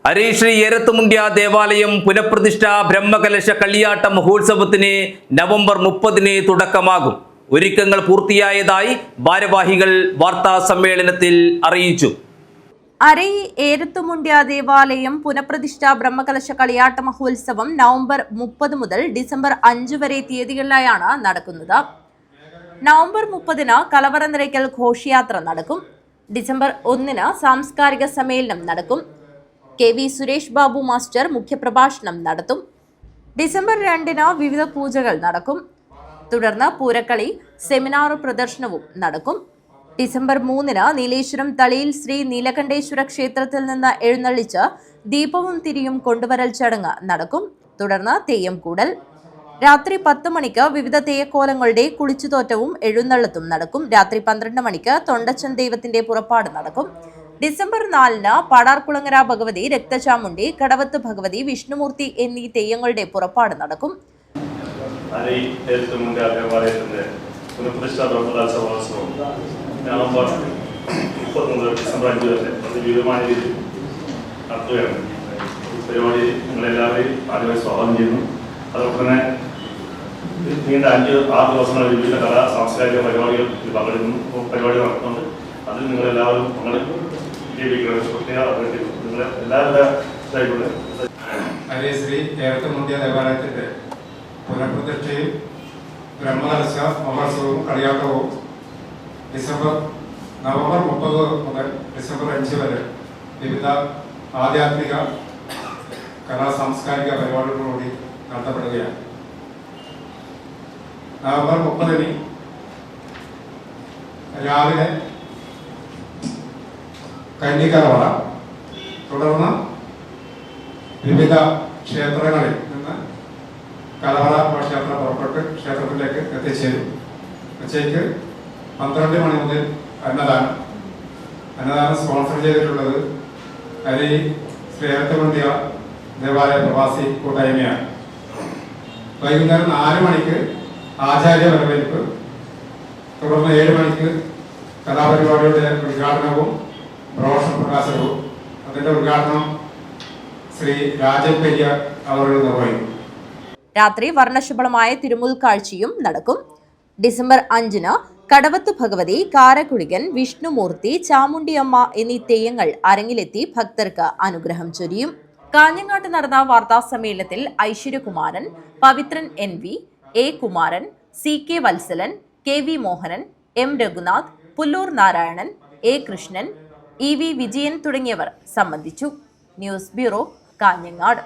അരീശ്രീ ഏരത്തുമുണ്ട്യ ദേവാലയം പുനഃപ്രതിഷ്ഠ ബ്രഹ്മകലശ കളിയാട്ട മഹോത്സവത്തിന് നവംബർ 30-ന് തുടക്കമാകും. ഒരുക്കങ്ങൾ പൂർത്തിയായതായി ഭാരവാഹികൾ വാർത്താ സമ്മേളനത്തിൽ അറിയിച്ചു. അരൈ ഏരത്തുമുണ്ട്യ ദേവാലയം പുനഃപ്രതിഷ്ഠ ബ്രഹ്മകലശ കളിയാട്ട മഹോത്സവം നവംബർ 30 മുതൽ ഡിസംബർ 5 വരെ തീയതികളിലായാണ് നടക്കുന്നത്. നവംബർ 30-ന് കലവറ നിറയ്ക്കൽ ഘോഷയാത്ര നടക്കും. ഡിസംബർ 1-ന് സാംസ്കാരിക സമ്മേളനം നടക്കും. KV സുരേഷ് ബാബു മാസ്റ്റർ മുഖ്യപ്രഭാഷണം നടത്തും. ഡിസംബർ 2-ന് വിവിധ പൂജകൾ നടക്കും. തുടർന്ന് പൂരക്കളി, സെമിനാർ പ്രദർശനവും നടക്കും. ഡിസംബർ 3-ന് നീലേശ്വരം തളിയിൽ ശ്രീ നീലകണ്ഠേശ്വര ക്ഷേത്രത്തിൽ നിന്ന് എഴുന്നള്ളിച്ച് ദീപവും തിരിയും കൊണ്ടുവരൽ ചടങ്ങ് നടക്കും. തുടർന്ന് തെയ്യം കൂടൽ. രാത്രി 10 മണിക്ക് വിവിധ തെയ്യക്കോലങ്ങളുടെ കുളിച്ചുതോറ്റവും എഴുന്നള്ളത്തും നടക്കും. രാത്രി 12 മണിക്ക് തൊണ്ടച്ചൻ ദൈവത്തിന്റെ പുറപ്പാട് നടക്കും. ഡിസംബർ 4-ന് പാടാർകുളങ്ങര ഭഗവതി, രക്തചാമുണ്ടി, കടവത്ത് ഭഗവതി, വിഷ്ണുമൂർത്തി എന്നീ തെയ്യങ്ങളുടെ പുറപ്പാട് നടക്കും. നവംബർ 30 മുതൽ ഡിസംബർ 5 വരെ വിപുലമായ രീതിയിൽ നടത്തുകയാണ്. പരിപാടി നിങ്ങളെല്ലാവരെയും ആദ്യമായി സ്വാഗതം ചെയ്യുന്നു. അതോടൊപ്പം തന്നെ നീണ്ട 5-6 ദിവസങ്ങളിൽ വിവിധ കലാ സാംസ്കാരിക പരിപാടികൾ പങ്കെടുക്കുന്നു. പരിപാടി നടത്തുന്നുണ്ട്. അതിൽ നിങ്ങളെല്ലാവരും അരീശ്രീ ഏരത്തുമുണ്ട്യ ദേവാലയത്തിന്റെ പുനഃപ്രതിഷ്ഠയും ബ്രഹ്മകലശ മഹോത്സവവും കളിയാട്ടവും നവംബർ 30 മുതൽ ഡിസംബർ 5 വരെ വിവിധ ആധ്യാത്മിക കലാ സാംസ്കാരിക പരിപാടികളോടുകൂടി നടത്തപ്പെടുകയാണ്. നവംബർ 30-ന് രാവിലെ കന്നിക്കലവറ, തുടർന്ന് വിവിധ ക്ഷേത്രങ്ങളിൽ നിന്ന് കലവറ ക്ഷേത്രം പുറപ്പെട്ട് ക്ഷേത്രത്തിലേക്ക് എത്തിച്ചേരും. ഉച്ചയ്ക്ക് 12 മണി മുതൽ അന്നദാനം സ്പോൺസർ ചെയ്തിട്ടുള്ളത് അരി ശ്രീ ഏരത്തുമുണ്ട്യ ദേവാലയ പ്രവാസി കൂട്ടായ്മയാണ്. വൈകുന്നേരം 4 മണിക്ക് ആചാര്യ വരവേൽപ്പ്, തുടർന്ന് 7 മണിക്ക് കലാപരിപാടിയുടെ ഉദ്ഘാടനവും ബ്രോഷർ പ്രകാശനവും. അതിന്റെ ഉദ്ഘാടനം ശ്രീ രാജൻ പെരിയ അവർ നിർവഹിക്കും. രാത്രി വർണ്ണശബളമായ തിരുമുൽക്കാഴ്ചയും നടക്കും. ഡിസംബർ 5-ന് കടവത്ത് ഭഗവതി, കാരക്കുളികൻ, വിഷ്ണുമൂർത്തി, ചാമുണ്ടിയമ്മ എന്നീ തെയ്യങ്ങൾ അരങ്ങിലെത്തി ഭക്തർക്ക് അനുഗ്രഹം ചൊരിയും. കാഞ്ഞങ്ങാട്ട് നടന്ന വാർത്താ സമ്മേളനത്തിൽ Aishwaryakumaran, Pavithran NV, A Kumaran, CK Valsalan, KV Mohanan, M Raghunath, Pullur Narayanan, A Krishnan, EV Vijayan തുടങ്ങിയവർ സംബന്ധിച്ചു. News bureau, Kanhangad.